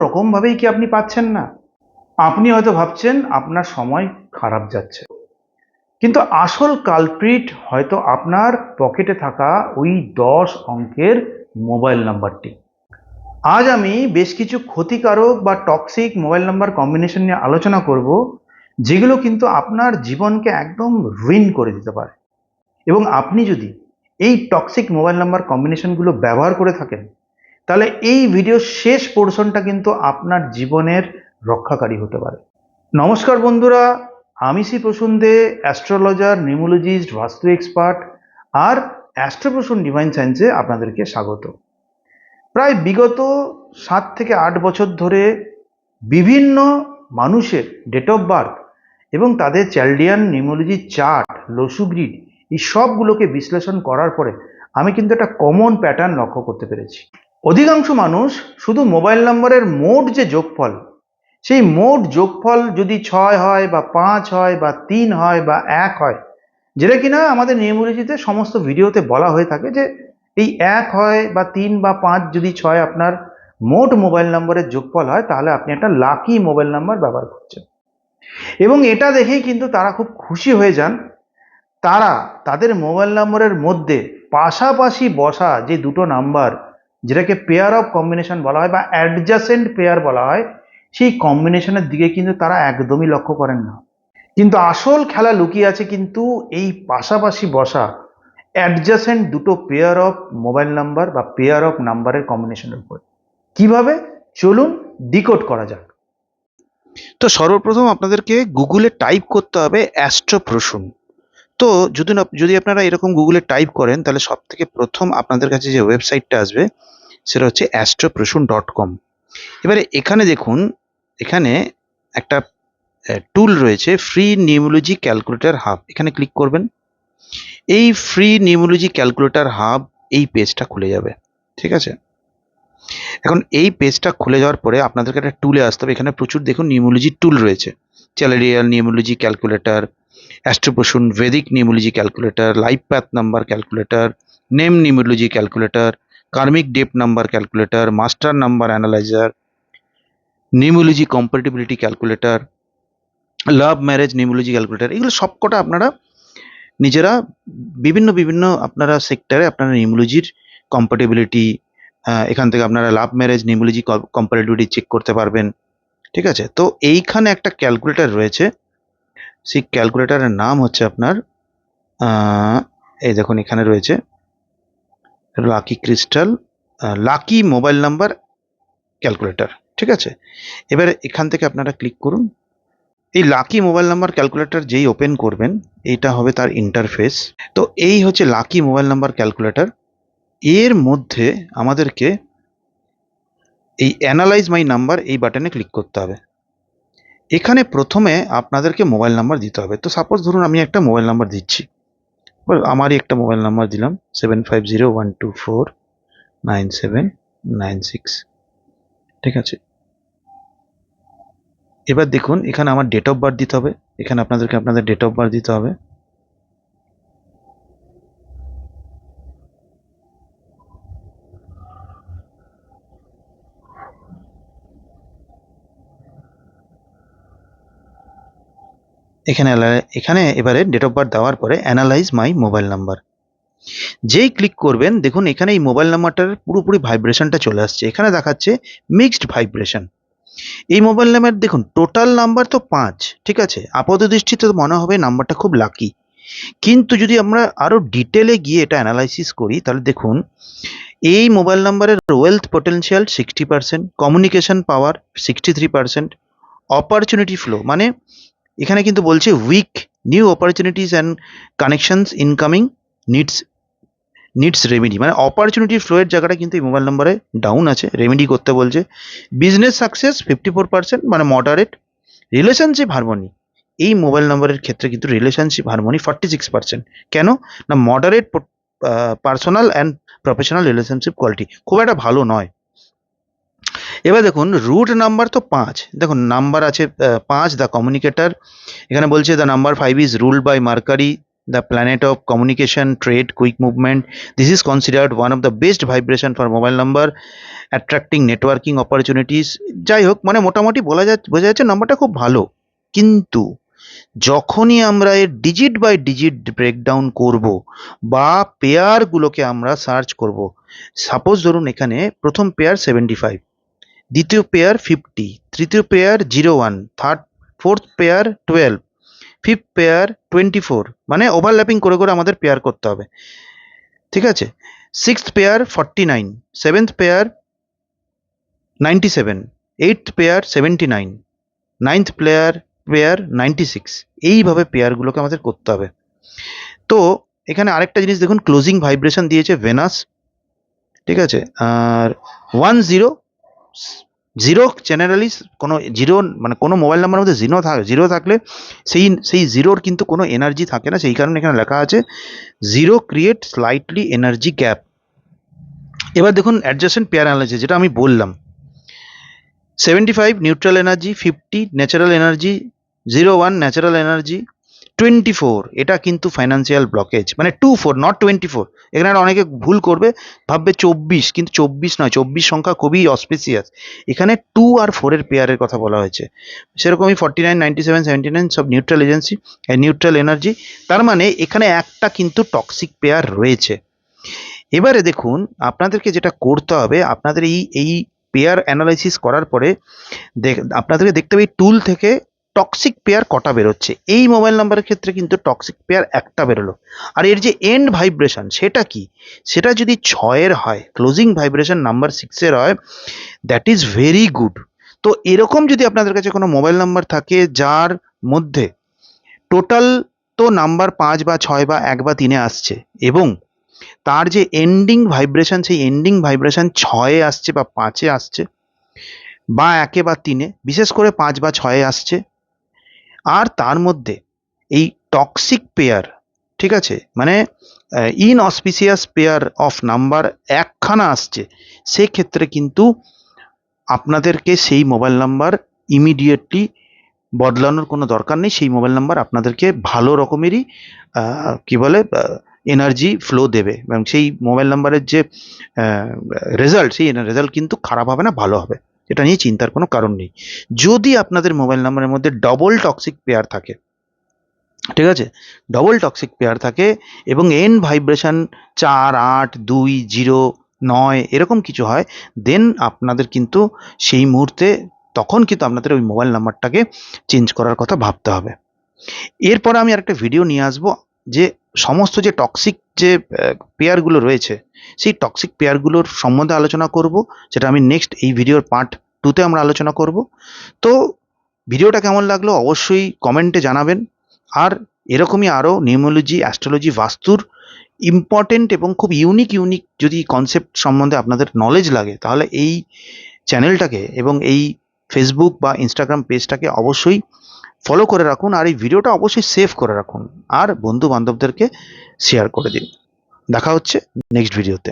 রকমভাবেই কি আপনি পাচ্ছেন না? আপনি হয়তো ভাবছেন আপনার সময় খারাপ যাচ্ছে, কিন্তু আসল কালপ্রিট হয়তো আপনার পকেটে থাকা ওই 10 অঙ্কের মোবাইল নাম্বারটি। আজ আমি বেশ কিছু ক্ষতিকারক বা টক্সিক মোবাইল নাম্বার কম্বিনেশন নিয়ে আলোচনা করব, যেগুলো কিন্তু আপনার জীবনকে একদম রুইন করে দিতে পারে। এবং আপনি যদি এই টক্সিক মোবাইল নাম্বার কম্বিনেশনগুলো ব্যবহার করে থাকেন, তাহলে এই ভিডিওর শেষ পোর্শনটা কিন্তু আপনার জীবনের রক্ষাকারী হতে পারে। নমস্কার বন্ধুরা, আমি শ্রী প্রসূন দে, অ্যাস্ট্রোলজার, নিউমোলজিস্ট, বাস্তু এক্সপার্ট আর অ্যাস্ট্রোপ্রসূন ডিভাইন সায়েন্সে আপনাদেরকে স্বাগত। প্রায় বিগত 7 থেকে 8 বছর ধরে বিভিন্ন মানুষের ডেট অফ বার্থ এবং তাদের চ্যালডিয়ান নিউমোলজি চার্ট, লোসু গ্রিড, এই সবগুলোকে বিশ্লেষণ করার পরে আমি কিন্তু একটা কমন প্যাটার্ন লক্ষ্য করতে পেরেছি। অধিকাংশ মানুষ শুধু মোবাইল নম্বরের মোট যে যোগফল, সেই মোট যোগফল যদি 6 হয় বা 5 হয় বা 3 হয় বা 1 হয়, যেটা কিনা আমাদের নিউমোলজিতে সমস্ত ভিডিওতে বলা হয়ে থাকে যে এই 1 হয় বা 3 বা 5 যদি 6 আপনার মোট মোবাইল নম্বরের যোগফল হয়, তাহলে আপনি একটা লাকি মোবাইল নাম্বার ব্যবহার করছেন। এবং এটা দেখেই কিন্তু তারা খুব খুশি হয়ে যান। তারা তাদের মোবাইল নম্বরের মধ্যে পাশাপাশি বসা যে দুটো নাম্বার, যেটাকে পেয়ার অফ কম্বিনেশন বলা হয় বা অ্যাডজাসেন্ট পেয়ার বলা হয়, সেই কম্বিনেশনের দিকে কিন্তু তারা একদমই লক্ষ্য করেন না। কিন্তু আসল খেলা লুকিয়ে আছে কিন্তু এই পাশাপাশি বসা অ্যাডজাসেন্ট দুটো পেয়ার অফ মোবাইল নাম্বার বা পেয়ার অফ নাম্বারের কম্বিনেশনের উপর। কিভাবে? চলুন ডিকোড করা যাক। তো সর্বপ্রথম আপনাদেরকে গুগলে টাইপ করতে হবে অ্যাস্ট্রোপ্রসূন। তো যদি আপনারা এরকম গুগলে টাইপ করেন, তাহলে সব থেকে প্রথম আপনাদের কাছে যে ওয়েবসাইটটা আসবে সেটা হচ্ছে astroprosun.com। এবারে এখানে দেখুন, এখানে একটা টুল রয়েছে, ফ্রি নিউমোলজি ক্যালকুলেটর হাব। এখানে ক্লিক করবেন। এই ফ্রি নিউমোলজি ক্যালকুলেটর হাব এই পেজটা খুলে যাবে। ঠিক আছে, এখন এই পেজটা খুলে যাওয়ার পরে আপনাদেরকে একটা টুলে আসতে হবে। এখানে প্রচুর দেখুন নিউমোলজি টুল রয়েছে। চ্যালেরিয়াল নিউমোলজি ক্যালকুলেটর, অ্যাস্ট্রোপ্রসূন Vedic numerology calculator, life path number calculator, name numerology calculator, karmic debt number calculator, master number analyser, numerology compatibility calculator, love marriage numerology calculator. এগুলো সবকটা আপনারা নিজেরা বিভিন্ন বিভিন্ন আপনারা সেক্টরে আপনারা নিউমোলজির কম্প্যাটিবিলিটি, এখান থেকে আপনারা love marriage numerology compatibility check করতে পারবেন। ঠিক আছে, তো এইখানে একটা ক্যালকুলেটর রয়েছে। সেই ক্যালকুলেটরের নাম হচ্ছে আপনার এই দেখুন এখানে রয়েছে lucky crystal lucky mobile number calculator. ঠিক আছে, এবারে এখান থেকে আপনারা ক্লিক করুন। এই লাকি মোবাইল নাম্বার ক্যালকুলেটর যেই ওপেন করবেন, এইটা হবে তার ইন্টারফেস। তো এই হচ্ছে লাকি মোবাইল নাম্বার ক্যালকুলেটর। এর মধ্যে আমাদেরকে এই অ্যানালাইজ মাই নাম্বার এই বাটনে ক্লিক করতে হবে। এখানে প্রথমে আপনাদেরকে মোবাইল নাম্বার দিতে হবে। তো সাপোজ ধরুন আমি একটা মোবাইল নাম্বার দিচ্ছি, আমারই একটা মোবাইল নাম্বার দিলাম 7501249796। ঠিক আছে, এবার দেখুন এখানে আমার ডেট অফ বার্থ দিতে হবে। এখানে আপনাদেরকে আপনাদের ডেট অফ বার্থ দিতে হবে। এখানে এবারে ডেট অফ বার্থ দেওয়ার পরে অ্যানালাইজ মাই মোবাইল নাম্বার যেই ক্লিক করবেন, দেখুন এখানে এই মোবাইল নাম্বারটার পুরোপুরি ভাইব্রেশনটা চলে আসছে। এখানে দেখাচ্ছে মিক্সড ভাইব্রেশন। এই মোবাইল নাম্বার দেখুন টোটাল নাম্বার তো 5। ঠিক আছে, আপাত দৃষ্টিতে মনে হবে নাম্বারটা খুব লাকি, কিন্তু যদি আমরা আরও ডিটেলে গিয়ে এটা অ্যানালাইসিস করি, তাহলে দেখুন এই মোবাইল নাম্বারের wealth potential 60%, communication power 63%, opportunity flow মানে এখানে কিন্তু বলছে weak new opportunities and connections incoming needs remedy, মানে অপরচুনিটি ফ্লোয়ের জায়গাটা কিন্তু এই মোবাইল নাম্বারে ডাউন আছে, রেমেডি করতে বলছে। বিজনেস সাকসেস 54%, মানে মডারেট। রিলেশনশিপ হারমোনি, এই মোবাইল নাম্বারের ক্ষেত্রে কিন্তু রিলেশনশিপ হারমোনি 46%। কেন না, moderate personal and professional relationship quality খুব একটা ভালো নয়। এবার দেখুন রুট নাম্বার তো 5, দেখুন নাম্বার আছে 5 দ্য কমিউনিকেটার। এখানে বলছে the number 5 is ruled by Mercury, the planet of communication, trade, quick movement. This is considered one of the best vibration for mobile number, attracting networking opportunities. যাই হোক, মানে মোটামুটি বোঝা যাচ্ছে নাম্বারটা খুব ভালো। কিন্তু যখনই আমরা এর ডিজিট বাই ডিজিট ব্রেকডাউন করব বা পেয়ারগুলোকে আমরা সার্চ করব, সাপোজ ধরুন এখানে প্রথম পেয়ার 75, দ্বিতীয় পেয়ার 50, তৃতীয় pair 01, fourth pair 12, fifth pair 24, মানে ওভারল্যাপিং করে করে আমাদের পেয়ার করতে হবে, ঠিক আছে। Sixth pair 49, seventh pair 97, eighth pair 79, ninth pair 96, এইভাবে পেয়ারগুলোকে আমাদের করতে হবে। তো এখানে আরেকটা জিনিস দেখুন, ক্লোজিং ভাইব্রেশন দিয়েছে ভেনাস, ঠিক আছে। আর 10 জিরো, জেনারেলি কোনো জিরো মানে কোনো মোবাইল নাম্বারের মধ্যে জিরো থাকলে সেই জিরোর কিন্তু কোনো এনার্জি থাকে না, সেই কারণে এখানে লেখা আছে zero create slightly energy gap. এবার দেখুন অ্যাডজাসেন্ট পেয়ার অ্যানালাইসিস, যেটা আমি বললাম, 75 neutral energy, 50 natural energy, 01 natural energy, 24 এটা কিন্তু ফাইন্যান্সিয়াল ব্লকেজ, মানে 24 নট 24। এখানে অনেকে ভুল করবে, ভাববে 24, কিন্তু 24 নয়, 24 সংখ্যা খুবই অসপিসিয়াস। এখানে 2 আর 4 এর পেয়ারের কথা বলা হয়েছে। সেরকমই 49, 97, 79 সব নিউট্রাল নিউট্রাল এনার্জি। তার মানে এখানে একটা কিন্তু টক্সিক পেয়ার রয়েছে। এবারে দেখুন আপনাদেরকে যেটা করতে হবে, আপনাদের এই পেয়ার অ্যানালাইসিস করার পরে আপনাদেরকে দেখতে হবে এই টুল থেকে টক্সিক পেয়ার কটা বেরোচ্ছে। এই মোবাইল নাম্বারের ক্ষেত্রে কিন্তু টক্সিক পেয়ার একটা বেরোলো। আর এর যে এন্ড ভাইব্রেশন সেটা কি, সেটা যদি 6-এর হয়, ক্লোজিং ভাইব্রেশন নাম্বার 6-এর হয়, দ্যাট ইজ ভেরি গুড। তো এরকম যদি আপনাদের কাছে কোনো মোবাইল নাম্বার থাকে যার মধ্যে টোটাল তো নাম্বার 5 বা 6 বা 1 বা 3-এ আসছে, এবং তার যে এন্ডিং ভাইব্রেশন, সেই এন্ডিং ভাইব্রেশন 6-এ আসছে বা 5-এ আসছে বা 1-এ বা 3-এ, বিশেষ করে 5 বা 6-এ আসছে, আর তার মধ্যে এই টক্সিক পেয়ার, ঠিক আছে, মানে ইনঅসপিসিয়াস পেয়ার অফ নাম্বার একখানা আসছে, সেক্ষেত্রে কিন্তু আপনাদেরকে সেই মোবাইল নাম্বার ইমিডিয়েটলি বদলানোর কোনো দরকার নেই। সেই মোবাইল নাম্বার আপনাদেরকে ভালো রকমেরই কি বলে এনার্জি ফ্লো দেবে, এবং সেই মোবাইল নাম্বারের যে রেজাল্ট, সেই রেজাল্ট কিন্তু খারাপ হবে না, ভালো হবে। এটা নিয়ে চিন্তার কোনো কারণ নেই। যদি আপনাদের মোবাইল নাম্বারের মধ্যে ডবল টক্সিক পেয়ার থাকে, ঠিক আছে, ডবল টক্সিক পেয়ার থাকে এবং এন্ড ভাইব্রেশন 4, 8, 2, 0, 9 এরকম কিছু হয়, দেন আপনাদের কিন্তু সেই মুহূর্তে তখন কিন্তু আপনাদের ওই মোবাইল নাম্বারটাকে চেঞ্জ করার কথা ভাবতে হবে। এরপরে আমি আরেকটা ভিডিও নিয়ে আসবো, যে সমস্ত যে টক্সিক যে পেয়ারগুলো রয়েছে, সেই টক্সিক পেয়ারগুলোর সম্বন্ধে আলোচনা করব, যেটা আমি নেক্সট এই ভিডিওর পার্ট 2-তে আমরা আলোচনা করব। তো ভিডিওটা কেমন লাগলো অবশ্যই কমেন্টে জানাবেন। আর এরকমই আরও নিউমোলজি, অ্যাস্ট্রোলজি, বাস্তুর ইম্পর্টেন্ট এবং খুব ইউনিক যদি কনসেপ্ট সম্বন্ধে আপনাদের নলেজ লাগে, তাহলে এই চ্যানেলটাকে এবং এই ফেসবুক বা ইনস্টাগ্রাম পেজটাকে অবশ্যই ফলো করে রাখুন, আর এই ভিডিওটা অবশ্যই সেভ করে রাখুন, আর বন্ধু বান্ধবদেরকে শেয়ার করে দিন। দেখা হচ্ছে নেক্সট ভিডিওতে।